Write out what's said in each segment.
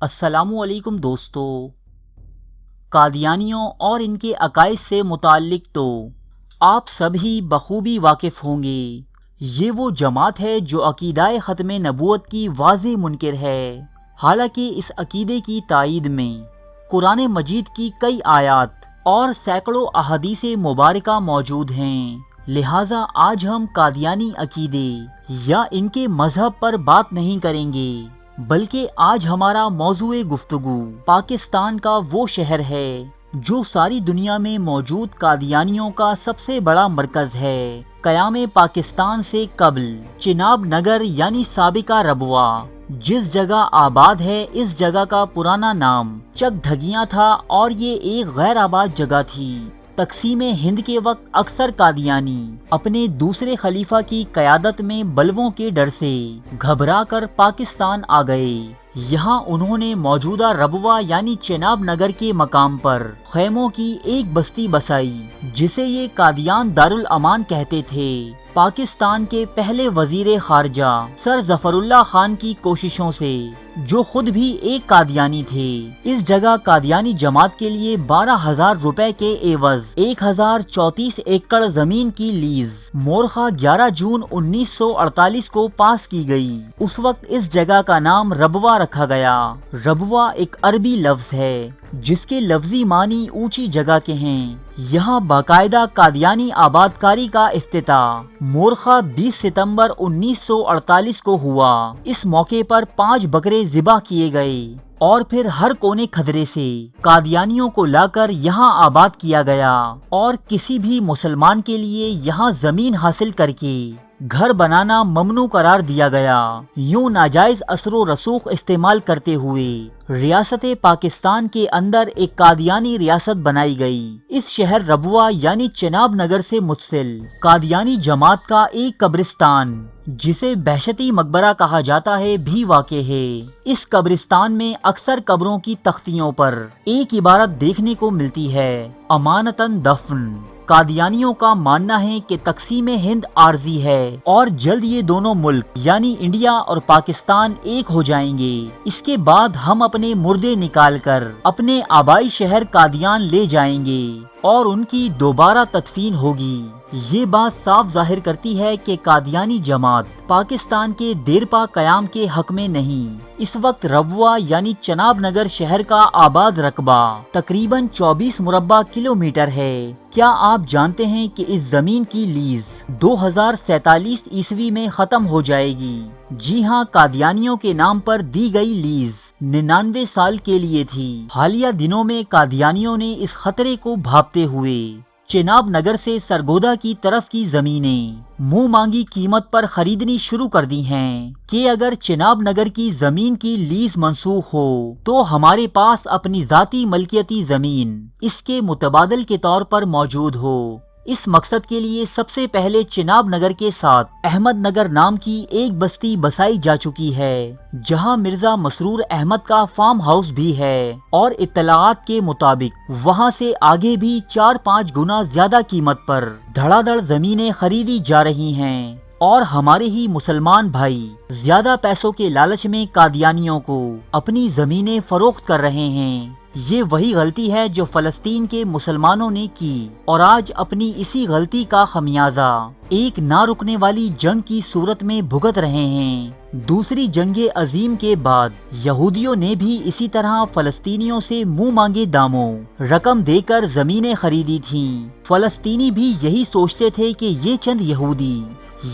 السلام علیکم دوستو۔ قادیانیوں اور ان کے عقائد سے متعلق تو آپ سب ہی بخوبی واقف ہوں گے۔ یہ وہ جماعت ہے جو عقیدہ ختم نبوت کی واضح منکر ہے، حالانکہ اس عقیدے کی تائید میں قرآن مجید کی کئی آیات اور سینکڑوں احادیث مبارکہ موجود ہیں۔ لہٰذا آج ہم قادیانی عقیدے یا ان کے مذہب پر بات نہیں کریں گے، بلکہ آج ہمارا موضوع گفتگو پاکستان کا وہ شہر ہے جو ساری دنیا میں موجود قادیانیوں کا سب سے بڑا مرکز ہے۔ قیام پاکستان سے قبل چناب نگر یعنی سابقہ ربوہ جس جگہ آباد ہے، اس جگہ کا پرانا نام چک ڈھگیاں تھا اور یہ ایک غیر آباد جگہ تھی۔ تقسیم ہند کے وقت اکثر قادیانی اپنے دوسرے خلیفہ کی قیادت میں بلووں کے ڈر سے گھبرا کر پاکستان آ گئے۔ یہاں انہوں نے موجودہ ربوہ یعنی چناب نگر کے مقام پر خیموں کی ایک بستی بسائی جسے یہ قادیان دارالامان کہتے تھے۔ پاکستان کے پہلے وزیر خارجہ سر ظفر اللہ خان کی کوششوں سے، جو خود بھی ایک قادیانی تھے، اس جگہ قادیانی جماعت کے لیے 12,000 روپے کے عوض 1,034 ایکڑ زمین کی لیز مورخہ 11 جون 1948 کو پاس کی گئی۔ اس وقت اس جگہ کا نام ربوہ رکھا گیا۔ ربوہ ایک عربی لفظ ہے جس کے لفظی معنی اونچی جگہ کے ہیں۔ یہاں باقاعدہ قادیانی آباد کاری کا افتتاح مورخہ 20 ستمبر 1948 کو ہوا۔ اس موقع پر 5 بکرے ذبح کیے گئے اور پھر ہر کونے خدرے سے قادیانیوں کو لا کر یہاں آباد کیا گیا اور کسی بھی مسلمان کے لیے یہاں زمین حاصل کر کے گھر بنانا ممنوع قرار دیا گیا۔ یوں ناجائز اثر و رسوخ استعمال کرتے ہوئے ریاست پاکستان کے اندر ایک قادیانی ریاست بنائی گئی۔ اس شہر ربوہ یعنی چناب نگر سے متصل قادیانی جماعت کا ایک قبرستان جسے بہشتی مقبرہ کہا جاتا ہے بھی واقع ہے۔ اس قبرستان میں اکثر قبروں کی تختیوں پر ایک عبارت دیکھنے کو ملتی ہے، امانتاً دفن۔ قادیانیوں کا ماننا ہے کہ تقسیم ہند عارضی ہے اور جلد یہ دونوں ملک یعنی انڈیا اور پاکستان ایک ہو جائیں گے۔ اس کے بعد ہم اپنے مردے نکال کر اپنے آبائی شہر قادیان لے جائیں گے اور ان کی دوبارہ تدفین ہوگی۔ یہ بات صاف ظاہر کرتی ہے کہ قادیانی جماعت پاکستان کے دیرپا قیام کے حق میں نہیں۔ اس وقت ربوہ یعنی چناب نگر شہر کا آباد رقبہ تقریباً 24 مربع کلومیٹر ہے۔ کیا آپ جانتے ہیں کہ اس زمین کی لیز 2047 عیسوی میں ختم ہو جائے گی؟ جی ہاں، قادیانیوں کے نام پر دی گئی لیز 99 سال کے لیے تھی۔ حالیہ دنوں میں قادیانیوں نے اس خطرے کو بھانپتے ہوئے چناب نگر سے سرگودا کی طرف کی زمینیں منہ مانگی قیمت پر خریدنی شروع کر دی ہیں کہ اگر چناب نگر کی زمین کی لیز منسوخ ہو تو ہمارے پاس اپنی ذاتی ملکیتی زمین اس کے متبادل کے طور پر موجود ہو۔ اس مقصد کے لیے سب سے پہلے چناب نگر کے ساتھ احمد نگر نام کی ایک بستی بسائی جا چکی ہے، جہاں مرزا مسرور احمد کا فارم ہاؤس بھی ہے، اور اطلاعات کے مطابق وہاں سے آگے بھی 4-5 گنا زیادہ قیمت پر دھڑا دھڑ زمینیں خریدی جا رہی ہیں، اور ہمارے ہی مسلمان بھائی زیادہ پیسوں کے لالچ میں قادیانیوں کو اپنی زمینیں فروخت کر رہے ہیں۔ یہ وہی غلطی ہے جو فلسطین کے مسلمانوں نے کی، اور آج اپنی اسی غلطی کا خمیازہ ایک نہ رکنے والی جنگ کی صورت میں بھگت رہے ہیں۔ دوسری جنگ عظیم کے بعد یہودیوں نے بھی اسی طرح فلسطینیوں سے منہ مانگے داموں رقم دے کر زمینیں خریدی تھیں۔ فلسطینی بھی یہی سوچتے تھے کہ یہ چند یہودی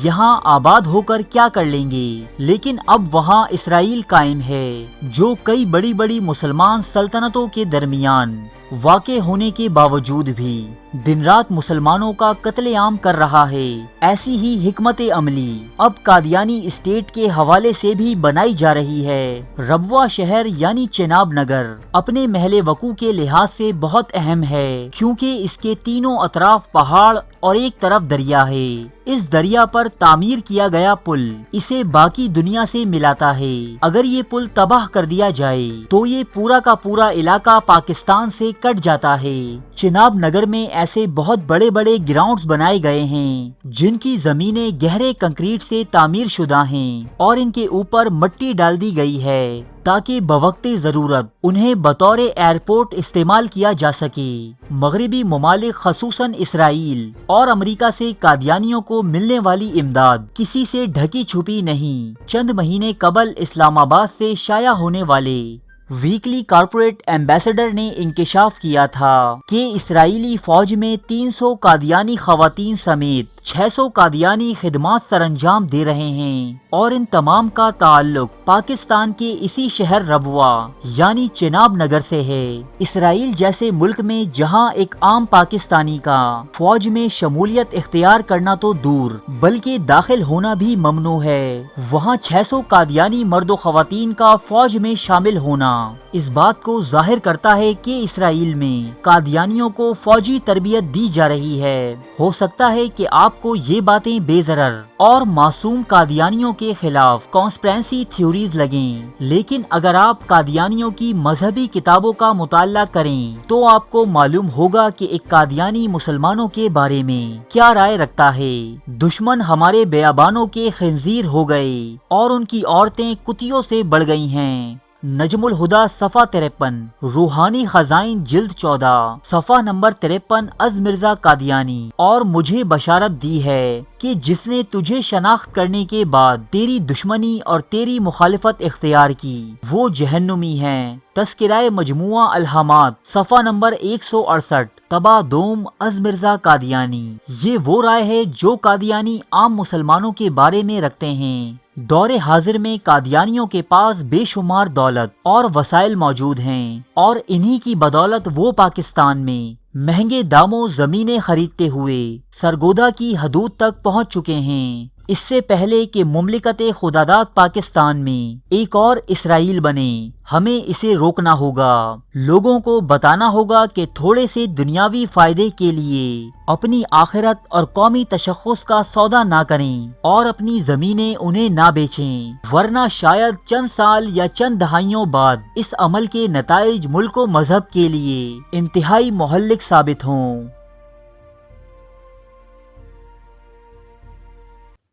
یہاں آباد ہو کر کیا کر لیں گے، لیکن اب وہاں اسرائیل قائم ہے جو کئی بڑی بڑی مسلمان سلطنتوں کے درمیان واقع ہونے کے باوجود بھی دن رات مسلمانوں کا قتل عام کر رہا ہے۔ ایسی ہی حکمت عملی اب قادیانی اسٹیٹ کے حوالے سے بھی بنائی جا رہی ہے۔ ربوہ شہر یعنی چناب نگر اپنے محل وقوع کے لحاظ سے بہت اہم ہے، کیونکہ اس کے تینوں اطراف پہاڑ اور ایک طرف دریا ہے۔ اس دریا پر تعمیر کیا گیا پل اسے باقی دنیا سے ملاتا ہے۔ اگر یہ پل تباہ کر دیا جائے تو یہ پورا کا پورا علاقہ پاکستان سے کٹ جاتا ہے۔ چناب نگر میں ایسے بہت بڑے بڑے گراؤنڈز بنائے گئے ہیں جن کی زمینیں گہرے کنکریٹ سے تعمیر شدہ ہیں اور ان کے اوپر مٹی ڈال دی گئی ہے تاکہ بوقت ضرورت انہیں بطور ایئرپورٹ استعمال کیا جا سکے۔ مغربی ممالک خصوصاً اسرائیل اور امریکہ سے قادیانیوں کو ملنے والی امداد کسی سے ڈھکی چھپی نہیں۔ چند مہینے قبل اسلام آباد سے شائع ہونے والے ویکلی کارپوریٹ ایمبیسڈر نے انکشاف کیا تھا کہ اسرائیلی فوج میں 300 قادیانی خواتین سمیت 600 قادیانی خدمات سر انجام دے رہے ہیں اور ان تمام کا تعلق پاکستان کے اسی شہر ربوہ یعنی چناب نگر سے ہے۔ اسرائیل جیسے ملک میں جہاں ایک عام پاکستانی کا فوج میں شمولیت اختیار کرنا تو دور بلکہ داخل ہونا بھی ممنوع ہے، وہاں 600 قادیانی مرد و خواتین کا فوج میں شامل ہونا اس بات کو ظاہر کرتا ہے کہ اسرائیل میں قادیانیوں کو فوجی تربیت دی جا رہی ہے۔ ہو سکتا ہے کہ آپ کو یہ باتیں بے ضرر اور معصوم قادیانیوں کے خلاف کانسپریسی تھیوریز لگیں، لیکن اگر آپ قادیانیوں کی مذہبی کتابوں کا مطالعہ کریں تو آپ کو معلوم ہوگا کہ ایک قادیانی مسلمانوں کے بارے میں کیا رائے رکھتا ہے۔ دشمن ہمارے بیابانوں کے خنزیر ہو گئے اور ان کی عورتیں کتیوں سے بڑھ گئی ہیں۔ نجم الہدا صفحہ 53، روحانی خزائن جلد 14 صفحہ نمبر 53۔ از مرزا قادیانی، اور مجھے بشارت دی ہے کہ جس نے تجھے شناخت کرنے کے بعد تیری دشمنی اور تیری مخالفت اختیار کی وہ جہنمی ہے۔ تذکرہ مجموعہ الہامات صفحہ نمبر 168، طبع دوم از مرزا قادیانی۔ یہ وہ رائے ہے جو قادیانی عام مسلمانوں کے بارے میں رکھتے ہیں۔ دور حاضر میں قادیانیوں کے پاس بے شمار دولت اور وسائل موجود ہیں اور انہی کی بدولت وہ پاکستان میں مہنگے داموں زمینیں خریدتے ہوئے سرگودا کی حدود تک پہنچ چکے ہیں۔ اس سے پہلے کہ مملکت خداداد پاکستان میں ایک اور اسرائیل بنے، ہمیں اسے روکنا ہوگا۔ لوگوں کو بتانا ہوگا کہ تھوڑے سے دنیاوی فائدے کے لیے اپنی آخرت اور قومی تشخص کا سودا نہ کریں اور اپنی زمینیں انہیں نہ بیچیں، ورنہ شاید چند سال یا چند دہائیوں بعد اس عمل کے نتائج ملک و مذہب کے لیے انتہائی مہلک ثابت ہوں۔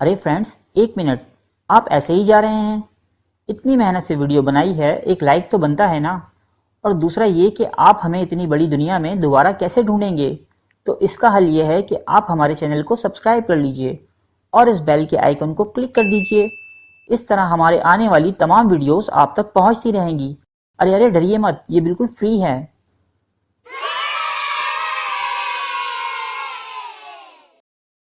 ارے فرینڈز، ایک منٹ، آپ ایسے ہی جا رہے ہیں؟ اتنی محنت سے ویڈیو بنائی ہے، ایک لائک تو بنتا ہے نا؟ اور دوسرا یہ کہ آپ ہمیں اتنی بڑی دنیا میں دوبارہ کیسے ڈھونڈیں گے؟ تو اس کا حل یہ ہے کہ آپ ہمارے چینل کو سبسکرائب کر لیجئے اور اس بیل کے آئیکن کو کلک کر دیجئے۔ اس طرح ہمارے آنے والی تمام ویڈیوز آپ تک پہنچتی رہیں گی۔ ارے ڈریے مت، یہ بالکل فری ہے۔